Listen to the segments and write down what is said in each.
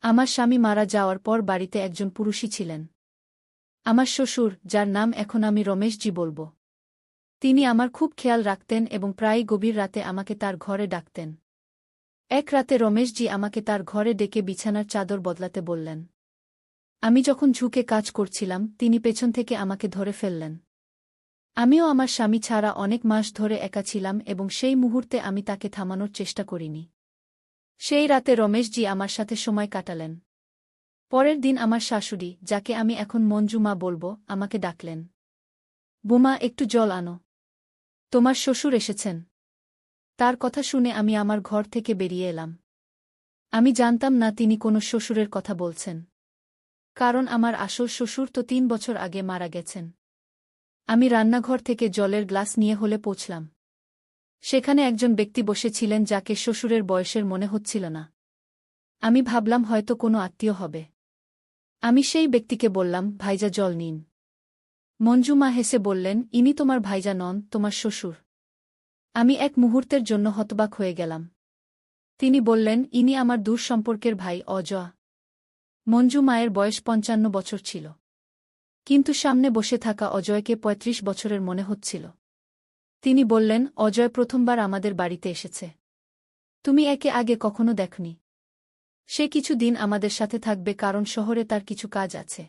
আমার স্বামী মারা যাওয়ার পর বাড়িতে একজন পুরুষই ছিলেন। আমার শ্বশুর, যার নাম এখন আমি রমেশজি বলব। তিনি আমার খুব খেয়াল রাখতেন এবং প্রায়ই গভীর রাতে আমাকে তার ঘরে ডাকতেন। এক রাতে রমেশজি আমাকে তার ঘরে ডেকে বিছানার চাদর বদলাতে বললেন। আমি যখন ঝুঁকে কাজ করছিলাম, তিনি পেছন থেকে আমাকে ধরে ফেললেন। আমিও আমার স্বামী ছাড়া অনেক মাস ধরে একা ছিলাম এবং সেই মুহূর্তে আমি তাকে থামানোর চেষ্টা করিনি। সেই রাতে রমেশজি আমার সাথে সময় কাটালেন। পরের দিন আমার শাশুড়ি, যাকে আমি এখন মঞ্জু মা বলব, আমাকে ডাকলেন। বোমা, একটু জল আনো। তোমার শ্বশুর এসেছেন। তার কথা শুনে আমি আমার ঘর থেকে বেরিয়ে এলাম। আমি জানতাম না তিনি কোনো শ্বশুরের কথা বলছেন। কারণ আমার আসল শ্বশুর তো 3 বছর আগে মারা গেছেন। আমি রান্নাঘর থেকে জলের গ্লাস নিয়ে হলে পৌঁছলাম। সেখানে একজন ব্যক্তি বসেছিলেন যাকে শ্বশুরের বয়সের মনে হচ্ছিল না। আমি ভাবলাম হয়তো কোনো আত্মীয় হবে। আমি সেই ব্যক্তিকে বললাম, ভাইজা জল নিন। মঞ্জু মা হেসে বললেন, ইনি তোমার ভাইজা নন, তোমার শ্বশুর। আমি এক মুহূর্তের জন্য হতবাক হয়ে গেলাম। তিনি বললেন, ইনি আমার দূর সম্পর্কের ভাই অজয়। মঞ্জু মায়ের বয়স 55 বছর ছিল। কিন্তু সামনে বসে থাকা অজয়কে 35 বছরের মনে হচ্ছিল। তিনি বললেন, অজয় প্রথমবার আমাদের বাড়িতে এসেছে। তুমি একে আগে কখনো দেখনি। সে কিছু দিন আমাদের সাথে থাকবে কারণ শহরে তার কিছু কাজ আছে।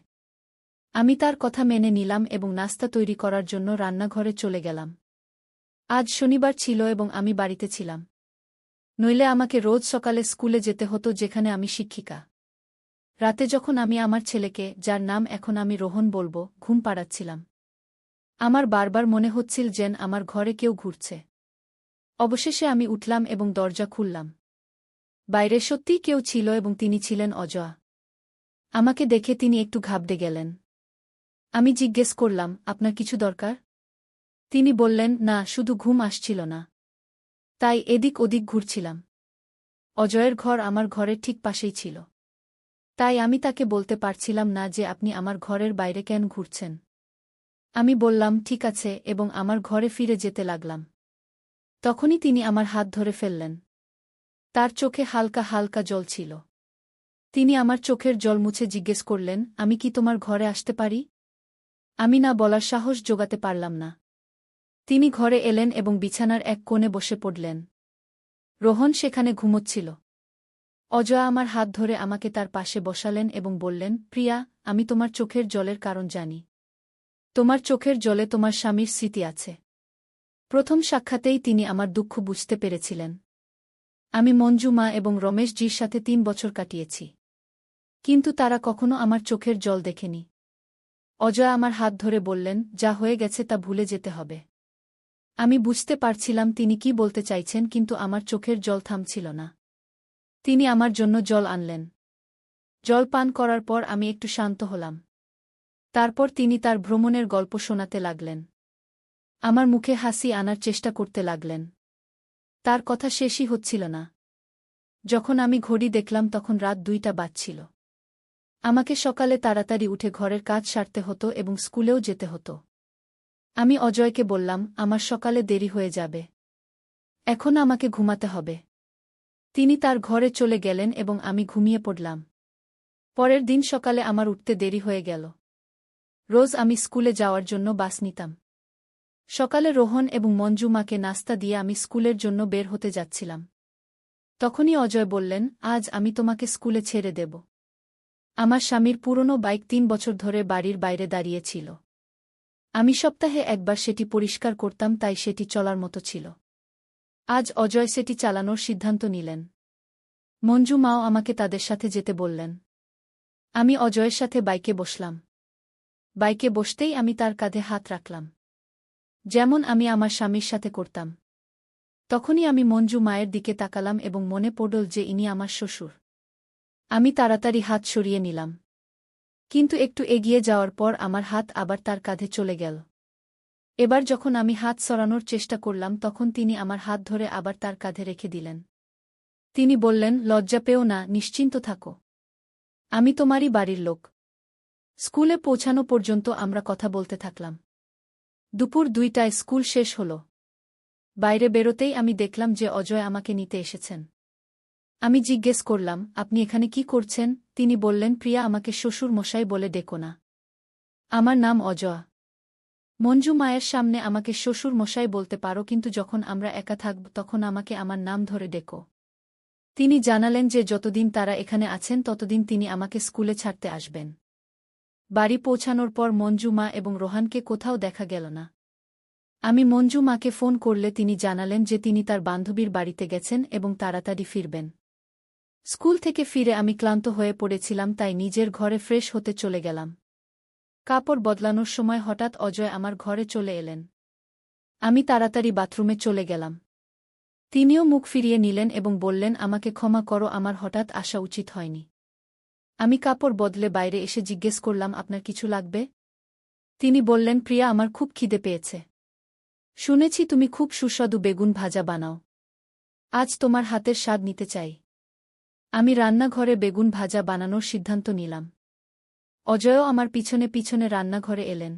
আমি তার কথা মেনে নিলাম এবং নাস্তা তৈরি করার জন্য রান্নাঘরে চলে গেলাম। আজ শনিবার ছিল এবং আমি বাড়িতে ছিলাম। নইলে আমাকে রোজ সকালে স্কুলে যেতে হতো, যেখানে আমি শিক্ষিকা। রাতে যখন আমি আমার ছেলেকে, যার নাম এখন আমি রোহন বলব, ঘুম পাড়াচ্ছিলাম, আমার বারবার মনে হচ্ছিল যেন আমার ঘরে কেউ ঘুরছে। অবশেষে আমি উঠলাম এবং দরজা খুললাম। বাইরে সত্যিই কেউ ছিল এবং তিনি ছিলেন অজয়। আমাকে দেখে তিনি একটু ঘাবড়ে গেলেন। আমি জিজ্ঞেস করলাম, আপনার কিছু দরকার? তিনি বললেন, না, শুধু ঘুম আসছিল না, তাই এদিক ওদিক ঘুরছিলাম। অজয়ের ঘর আমার ঘরের ঠিক পাশেই ছিল। তাই আমি তাকে বলতে পারছিলাম না যে আপনি আমার ঘরের বাইরে কেন ঘুরছেন। আমি বললাম, ঠিক আছে, এবং আমার ঘরে ফিরে যেতে লাগলাম। তখনই তিনি আমার হাত ধরে ফেললেন। তার চোখে হালকা হালকা জল ছিল। তিনি আমার চোখের জল মুছে জিজ্ঞেস করলেন, আমি কি তোমার ঘরে আসতে পারি? আমি না বলার সাহস জোগাতে পারলাম না। তিনি ঘরে এলেন এবং বিছানার এক কোণে বসে পড়লেন। রোহন সেখানে ঘুমোচ্ছিল। অজয় আমার হাত ধরে আমাকে তার পাশে বসালেন এবং বললেন, প্রিয়া, আমি তোমার চোখের জলের কারণ জানি। তোমার চোখের জলে তোমার স্বামীর স্মৃতি আছে। প্রথম সাক্ষাতেই তিনি আমার দুঃখ বুঝতে পেরেছিলেন। আমি মঞ্জু মা এবং রমেশজির সাথে 3 বছর কাটিয়েছি। কিন্তু তারা কখনো আমার চোখের জল দেখেনি। অজয় আমার হাত ধরে বললেন, যা হয়ে গেছে তা ভুলে যেতে হবে। আমি বুঝতে পারছিলাম তিনি কি বলতে চাইছেন, কিন্তু আমার চোখের জল থামছিল না। তিনি আমার জন্য জল আনলেন। জল পান করার পর আমি একটু শান্ত হলাম। তারপর তিনি তার ভ্রমণের গল্প শোনাতে লাগলেন। আমার মুখে হাসি আনার চেষ্টা করতে লাগলেন। তার কথা শেষই হচ্ছিল না। যখন আমি ঘড়ি দেখলাম তখন রাত 2টা বাজছিল। আমাকে সকালে তাড়াতাড়ি উঠে ঘরের কাজ সারতে হতো এবং স্কুলেও যেতে হতো। আমি অজয়কে বললাম, আমার সকালে দেরি হয়ে যাবে। এখন আমাকে ঘুমাতে হবে। তিনি তার ঘরে চলে গেলেন এবং আমি ঘুমিয়ে পড়লাম। পরের দিন সকালে আমার উঠতে দেরি হয়ে গেল। রোজ আমি স্কুলে যাওয়ার জন্য বাস নিতাম। সকালে রোহন এবং মঞ্জু মাকে নাস্তা দিয়ে আমি স্কুলের জন্য বের হতে যাচ্ছিলাম। তখনই অজয় বললেন, আজ আমি তোমাকে স্কুলে ছেড়ে দেব। আমার স্বামীর পুরনো বাইক 3 বছর ধরে বাড়ির বাইরে দাঁড়িয়েছিল। আমি সপ্তাহে একবার সেটি পরিষ্কার করতাম, তাই সেটি চলার মতো ছিল। আজ অজয় সেটি চালানোর সিদ্ধান্ত নিলেন। মঞ্জু মাও আমাকে তাদের সাথে যেতে বললেন। আমি অজয়ের সাথে বাইকে বসলাম। বাইকে বসতেই আমি তার কাঁধে হাত রাখলাম, যেমন আমি আমার স্বামীর সাথে করতাম। তখনই আমি মঞ্জু মায়ের দিকে তাকালাম এবং মনে পড়ল যে ইনি আমার শ্বশুর। আমি তাড়াতাড়ি হাত সরিয়ে নিলাম। কিন্তু একটু এগিয়ে যাওয়ার পর আমার হাত আবার তার কাঁধে চলে গেল। এবার যখন আমি হাত সরানোর চেষ্টা করলাম তখন তিনি আমার হাত ধরে আবার তার কাঁধে রেখে দিলেন। তিনি বললেন, লজ্জা পেও না, নিশ্চিন্ত থাকো। আমি তোমারই বাড়ির লোক। স্কুলে পৌঁছানো পর্যন্ত আমরা কথা বলতে থাকলাম। দুপুর 2টায় স্কুল শেষ হল। বাইরে বেরোতেই আমি দেখলাম যে অজয় আমাকে নিতে এসেছেন। আমি জিজ্ঞেস করলাম, আপনি এখানে কি করছেন? তিনি বললেন, প্রিয়া, আমাকে শ্বশুর মশাই বলে ডেকো না। আমার নাম অজয়। মঞ্জু মায়ের সামনে আমাকে শ্বশুর মশাই বলতে পারো, কিন্তু যখন আমরা একা থাকব তখন আমাকে আমার নাম ধরে ডেকো। তিনি জানালেন যে যতদিন তারা এখানে আছেন ততদিন তিনি আমাকে স্কুলে ছাড়তে আসবেন। বাড়ি পৌঁছানোর পর মঞ্জু মা এবং রোহানকে কোথাও দেখা গেল না। আমি মঞ্জু মাকে ফোন করলে তিনি জানালেন যে তিনি তার বান্ধবীর বাড়িতে গেছেন এবং তাড়াতাড়ি ফিরবেন। স্কুল থেকে ফিরে আমি ক্লান্ত হয়ে পড়েছিলাম, তাই নিজের ঘরে ফ্রেশ হতে চলে গেলাম। কাপড় বদলানোর সময় হঠাৎ অজয় আমার ঘরে চলে এলেন। আমি তাড়াতাড়ি বাথরুমে চলে গেলাম। তিনিও মুখ ফিরিয়ে নিলেন এবং বললেন, আমাকে ক্ষমা করো, আমার হঠাৎ আসা উচিত হয়নি। আমি কাপড় বদলে বাইরে এসে জিজ্ঞেস করলাম, আপনার কিছু লাগবে? তিনি বললেন, প্রিয়া, আমার খুব খিদে পেয়েছে। শুনেছি তুমি খুব সুস্বাদু বেগুন ভাজা বানাও। আজ তোমার হাতের স্বাদ নিতে চাই। আমি রান্নাঘরে বেগুন ভাজা বানানোর সিদ্ধান্ত নিলাম। অজয়ও আমার পিছনে পিছনে রান্নাঘরে এলেন।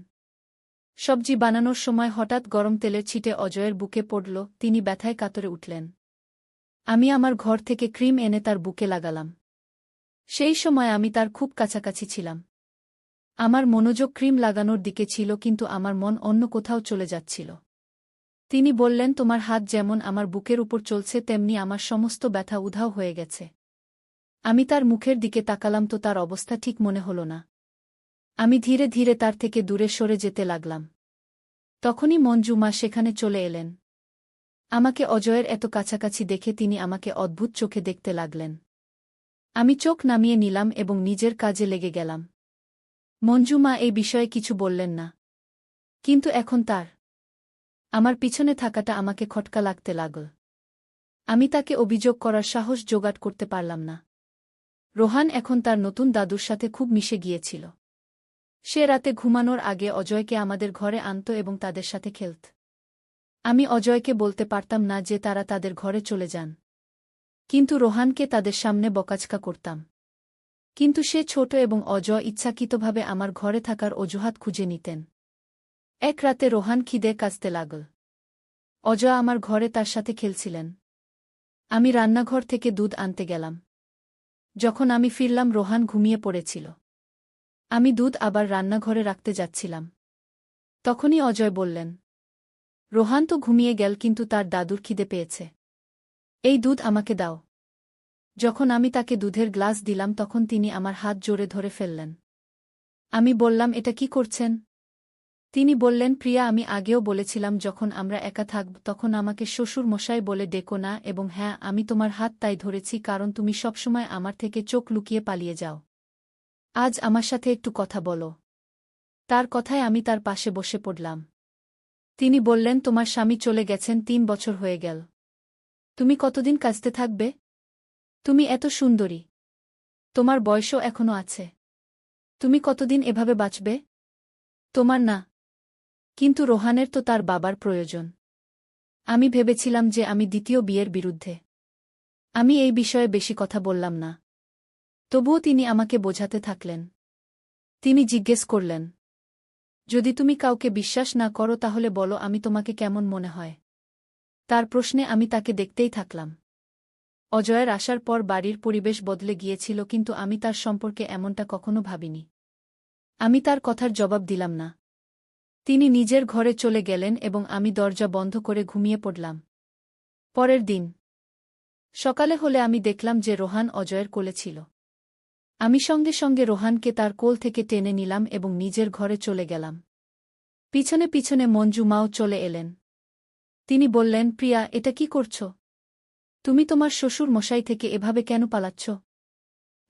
সবজি বানানোর সময় হঠাৎ গরম তেলের ছিটে অজয়ের বুকে পড়ল, তিনি ব্যথায় কাতরে উঠলেন। আমি আমার ঘর থেকে ক্রিম এনে তার বুকে লাগালাম। সেই সময় আমি তার খুব কাছাকাছি ছিলাম। আমার মনোযোগ ক্রিম লাগানোর দিকে ছিল, কিন্তু আমার মন অন্য কোথাও চলে যাচ্ছিল। তিনি বললেন, তোমার হাত যেমন আমার বুকের উপর চলছে তেমনি আমার সমস্ত ব্যথা উধাও হয়ে গেছে। আমি তার মুখের দিকে তাকালাম তো তার অবস্থা ঠিক মনে হল না। আমি ধীরে ধীরে তার থেকে দূরে সরে যেতে লাগলাম। তখনই মঞ্জু মা সেখানে চলে এলেন। আমাকে অজয়ের এত কাছাকাছি দেখে তিনি আমাকে অদ্ভুত চোখে দেখতে লাগলেন। আমি চোখ নামিয়ে নিলাম এবং নিজের কাজে লেগে গেলাম। মঞ্জু মা এই বিষয়ে কিছু বললেন না। কিন্তু এখন তার আমার পিছনে থাকাটা আমাকে খটকা লাগতে লাগল। আমি তাকে অভিযোগ করার সাহস জোগাড় করতে পারলাম না। রোহান এখন তার নতুন দাদুর সাথে খুব মিশে গিয়েছিল। সে রাতে ঘুমানোর আগে অজয়কে আমাদের ঘরে আনত এবং তাদের সাথে খেলত। আমি অজয়কে বলতে পারতাম না যে তারা তাদের ঘরে চলে যান, কিন্তু রোহানকে তাদের সামনে বকাঝকা করতাম। কিন্তু সে ছোট এবং অজয় ইচ্ছাকৃতভাবে আমার ঘরে থাকার অজুহাত খুঁজে নিতেন। এক রাতে রোহান খিদে কাঁদতে লাগল। অজয় আমার ঘরে তার সাথে খেলছিলেন। আমি রান্নাঘর থেকে দুধ আনতে গেলাম। যখন আমি ফিরলাম রোহান ঘুমিয়ে পড়েছিল। আমি দুধ আবার রান্নাঘরে রাখতে যাচ্ছিলাম। তখনই অজয় বললেন, রোহান তো ঘুমিয়ে গেল, কিন্তু তার দাদুর খিদে পেয়েছে। এই দুধ আমাকে দাও। যখন আমি তাকে দুধের গ্লাস দিলাম তখন তিনি আমার হাত জোরে ধরে ফেললেন। আমি বললাম, এটা কি করছেন? তিনি বললেন, প্রিয়া, আমি আগেও বলেছিলাম যখন আমরা একা থাকব তখন আমাকে শ্বশুর মশাই বলে ডেকো না, এবং হ্যাঁ, আমি তোমার হাত তাই ধরেছি কারণ তুমি সবসময় আমার থেকে চোখ লুকিয়ে পালিয়ে যাও। আজ আমার সাথে একটু কথা বলো। তার কথায় আমি তার পাশে বসে পড়লাম। তিনি বললেন, তোমার স্বামী চলে গেছেন 3 বছর হয়ে গেল। তুমি কতদিন কাঁদতে থাকবে? তুমি এত সুন্দরী। তোমার বয়সও এখনো আছে। তুমি কতদিন এভাবে বাঁচবে? তোমার না, কিন্তু রোহানের তো তার বাবার প্রয়োজন। আমি ভেবেছিলাম যে আমি দ্বিতীয় বিয়ের বিরুদ্ধে। আমি এই বিষয়ে বেশি কথা বললাম না। তবুও তিনি আমাকে বোঝাতে থাকলেন। তিনি জিজ্ঞেস করলেন, যদি তুমি কাউকে বিশ্বাস না করো তাহলে বলো আমি তোমাকে কেমন মনে হয়। তার প্রশ্নে আমি তাকে দেখতেই থাকলাম। অজয়ের আসার পর বাড়ির পরিবেশ বদলে গিয়েছিল, কিন্তু আমি তার সম্পর্কে এমনটা কখনো ভাবিনি। আমি তার কথার জবাব দিলাম না। তিনি নিজের ঘরে চলে গেলেন এবং আমি দরজা বন্ধ করে ঘুমিয়ে পড়লাম। পরের দিন সকালে হলে আমি দেখলাম যে রোহান অজয়ের কোলে ছিল। আমি সঙ্গে সঙ্গে রোহানকে তার কোল থেকে টেনে নিলাম এবং নিজের ঘরে চলে গেলাম। পিছনে পিছনে মঞ্জু মাও চলে এলেন। তিনি বললেন, প্রিয়া, এটা কি করছ? তুমি তোমার শ্বশুর মশাই থেকে এভাবে কেন পালাচ্ছ?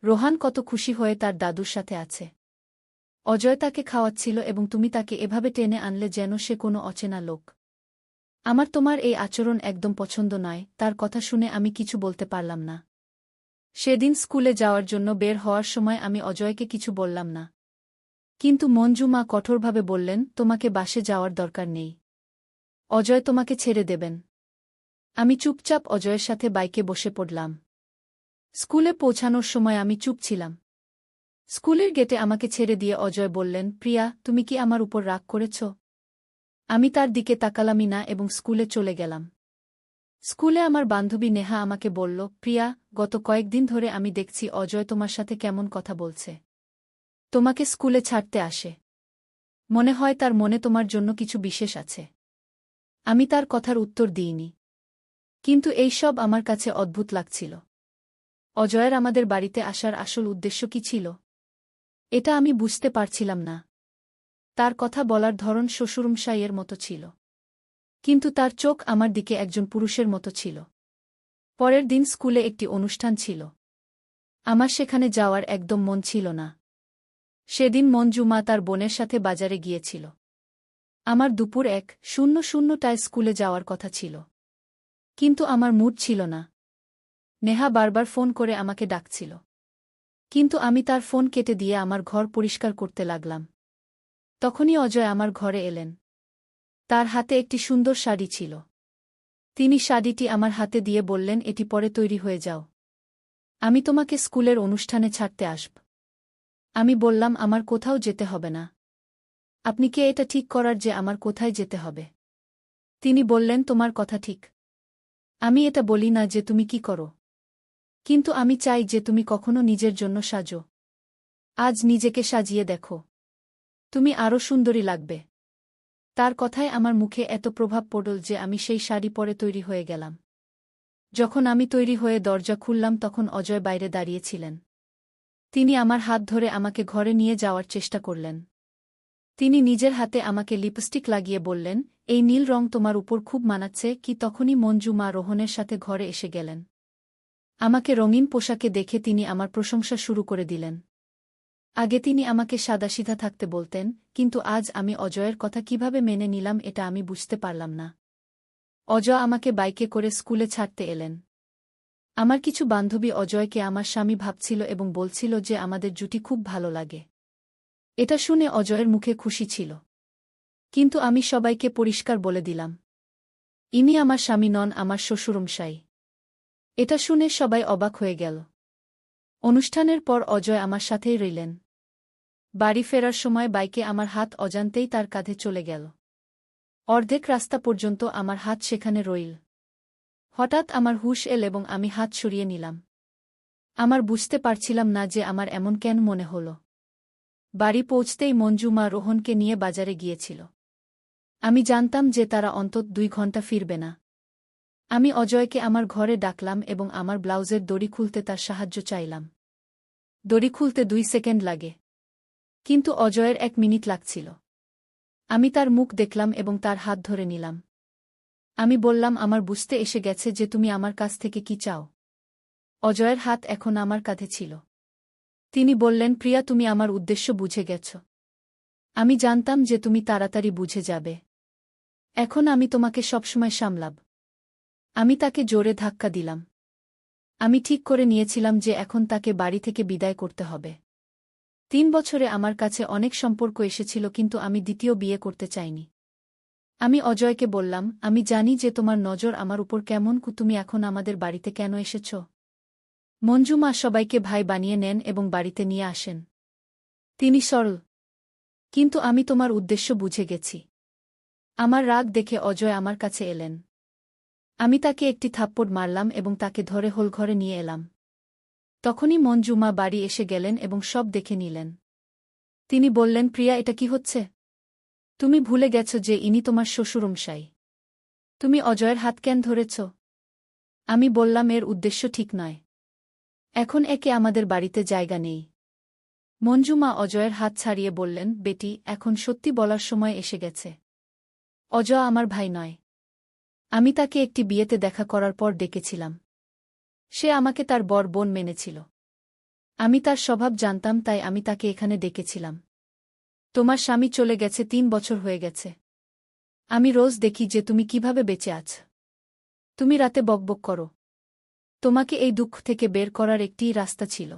রোহান কত খুশি হয়ে তার দাদুর সাথে আছে। অজয় তাকে খাওয়াচ্ছিল এবং তুমি তাকে এভাবে টেনে আনলে যেন সে কোনো অচেনা লোক। আমার তোমার এই আচরণ একদম পছন্দ নয়। তার কথা শুনে আমি কিছু বলতে পারলাম না। সেদিন স্কুলে যাওয়ার জন্য বের হওয়ার সময় আমি অজয়কে কিছু বললাম না। কিন্তু মঞ্জু মা কঠোরভাবে বললেন, তোমাকে বাসে যাওয়ার দরকার নেই। অজয় তোমাকে ছেড়ে দেবেন। আমি চুপচাপ অজয়ের সাথে বাইকে বসে পড়লাম। স্কুলে পৌঁছানোর সময় আমি চুপ ছিলাম। স্কুলের গেটে আমাকে ছেড়ে দিয়ে অজয় বললেন, প্রিয়া, তুমি কি আমার উপর রাগ করেছ? আমি তার দিকে তাকালামই না এবং স্কুলে চলে গেলাম। স্কুলে আমার বান্ধবী নেহা আমাকে বলল, প্রিয়া, গত কয়েকদিন ধরে আমি দেখছি অজয় তোমার সাথে কেমন কথা বলছে। তোমাকে স্কুলে ছাড়তে আসে। মনে হয় তার মনে তোমার জন্য কিছু বিশেষ আছে। আমি তার কথার উত্তর দিইনি। কিন্তু এই সব আমার কাছে অদ্ভুত লাগছিল। অজয়ের আমাদের বাড়িতে আসার আসল উদ্দেশ্য কি ছিল? এটা আমি বুঝতে পারছিলাম না। তার কথা বলার ধরন শ্বশুরমশাইয়ের মতো ছিল। কিন্তু তার চোখ আমার দিকে একজন পুরুষের মতো ছিল। পরের দিন স্কুলে একটি অনুষ্ঠান ছিল। আমার সেখানে যাওয়ার একদম মন ছিল না। সেদিন মঞ্জু মা তার বোনের সাথে বাজারে গিয়েছিল। আমার দুপুর 1:00টায় স্কুলে যাওয়ার কথা ছিল। কিন্তু আমার মুড ছিল না। নেহা বারবার ফোন করে আমাকে ডাকছিল। কিন্তু আমি তার ফোন কেটে দিয়ে আমার ঘর পরিষ্কার করতে লাগলাম। তখনই অজয় আমার ঘরে এলেন। তার হাতে একটি সুন্দর শাড়ি ছিল। তিনি শাড়িটি আমার হাতে দিয়ে বললেন, এটি পরে তৈরি হয়ে যাও। আমি তোমাকে স্কুলের অনুষ্ঠানে ছাড়তে আসব। আমি বললাম, আমার কোথাও যেতে হবে না। আপনি কে এটা ঠিক করার যে আমার কোথায় যেতে হবে? তিনি বললেন, তোমার কথা ঠিক। আমি এটা বলি না যে তুমি কি করো। কিন্তু আমি চাই যে তুমি কখনো নিজের জন্য সাজো। আজ নিজেকে সাজিয়ে দেখো। তুমি আরও সুন্দরী লাগবে। তার কথায় আমার মুখে এত প্রভাব পড়ল যে আমি সেই শাড়ি পরে তৈরি হয়ে গেলাম। যখন আমি তৈরি হয়ে দরজা খুললাম তখন অজয় বাইরে দাঁড়িয়েছিলেন। তিনি আমার হাত ধরে আমাকে ঘরে নিয়ে যাওয়ার চেষ্টা করলেন। তিনি নিজের হাতে আমাকে লিপস্টিক লাগিয়ে বললেন, এই নীল রং তোমার উপর খুব মানাচ্ছে কি। তখনই মঞ্জু মা রোহনের সাথে ঘরে এসে গেলেন। আমাকে রঙিন পোশাকে দেখে তিনি আমার প্রশংসা শুরু করে দিলেন। আগে তিনি আমাকে সাদাসিধা থাকতে বলতেন, কিন্তু আজ আমি অজয়ের কথা কিভাবে মেনে নিলাম এটা আমি বুঝতে পারলাম না। অজয় আমাকে বাইকে করে স্কুলে ছাড়তে এলেন। আমার কিছু বান্ধবী অজয়কে আমার স্বামী ভাবছিল এবং বলছিল যে আমাদের জুটি খুব ভালো লাগে। এটা শুনে অজয়ের মুখে খুশি ছিল। কিন্তু আমি সবাইকে পরিষ্কার বলে দিলাম, ইনি আমার স্বামী নন, আমার শ্বশুরমশাই। এটা শুনে সবাই অবাক হয়ে গেল। অনুষ্ঠানের পর অজয় আমার সাথেই রইলেন। বাড়ি ফেরার সময় বাইকে আমার হাত অজান্তেই তার কাঁধে চলে গেল। অর্ধেক রাস্তা পর্যন্ত আমার হাত সেখানে রইল। হঠাৎ আমার হুঁশ এল এবং আমি হাত সরিয়ে নিলাম। আমার বুঝতে পারছিলাম না যে আমার এমন কেন মনে হল। বাড়ি পৌঁছতেই মঞ্জু মা রোহনকে নিয়ে বাজারে গিয়েছিল। আমি জানতাম যে তারা অন্তত 2 ঘন্টা ফিরবে না। আমি অজয়কে আমার ঘরে ডাকলাম এবং আমার ব্লাউজের দড়ি খুলতে তার সাহায্য চাইলাম। দড়ি খুলতে 2 সেকেন্ড লাগে। কিন্তু অজয়ের 1 মিনিট লাগছিল। আমি তার মুখ দেখলাম এবং তার হাত ধরে নিলাম। আমি বললাম, আমার বুঝতে এসে গেছে যে তুমি আমার কাছ থেকে কি চাও। অজয়ের হাত এখন আমার কাঁধে ছিল। তিনি বললেন, প্রিয়া, তুমি আমার উদ্দেশ্য বুঝে গেছ। আমি জানতাম যে তুমি তাড়াতাড়ি বুঝে যাবে। এখন আমি তোমাকে সবসময় সামলাব। আমি তাকে জোরে ধাক্কা দিলাম। আমি ঠিক করে নিয়েছিলাম যে এখন তাকে বাড়ি থেকে বিদায় করতে হবে। 3 বছরে আমার কাছে অনেক সম্পর্ক এসেছিল, কিন্তু আমি দ্বিতীয় বিয়ে করতে চাইনি। আমি অজয়কে বললাম, আমি জানি যে তোমার নজর আমার উপর কেমন, তুমি এখন আমাদের বাড়িতে কেন এসেছ? মঞ্জু মা সবাইকে ভাই বানিয়ে নেন এবং বাড়িতে নিয়ে আসেন। তিনি সরল। কিন্তু আমি তোমার উদ্দেশ্য বুঝে গেছি। আমার রাগ দেখে অজয় আমার কাছে এলেন। আমি তাকে একটি থাপ্পড় মারলাম এবং তাকে ধরে হোলঘরে নিয়ে এলাম। তখনই মঞ্জু মা বাড়ি এসে গেলেন এবং সব দেখে নিলেন। তিনি বললেন, প্রিয়া, এটা কি হচ্ছে? তুমি ভুলে গেছ যে ইনি তোমার শ্বশুরমশাই। তুমি অজয়ের হাত কেন ধরেছ? আমি বললাম, এর উদ্দেশ্য ঠিক নয়। এখন একে আমাদের বাড়িতে জায়গা নেই। মঞ্জু মা অজয়ের হাত ছাড়িয়ে বললেন, বেটি, এখন সত্যি বলার সময় এসে গেছে। অজয় আমার ভাই নয়। আমি তাকে একটি বিয়েতে দেখা করার পর ডেকেছিলাম। সে আমাকে তার বর বোন মেনেছিল। আমি তার স্বভাব জানতাম, তাই আমি তাকে এখানে ডেকেছিলাম। তোমার স্বামী চলে গেছে, 3 বছর হয়ে গেছে। আমি রোজ দেখি যে তুমি কিভাবে বেঁচে আছ। তুমি রাতে বকবক করো। তোমাকে এই দুঃখ থেকে বের করার একটিই রাস্তা ছিল।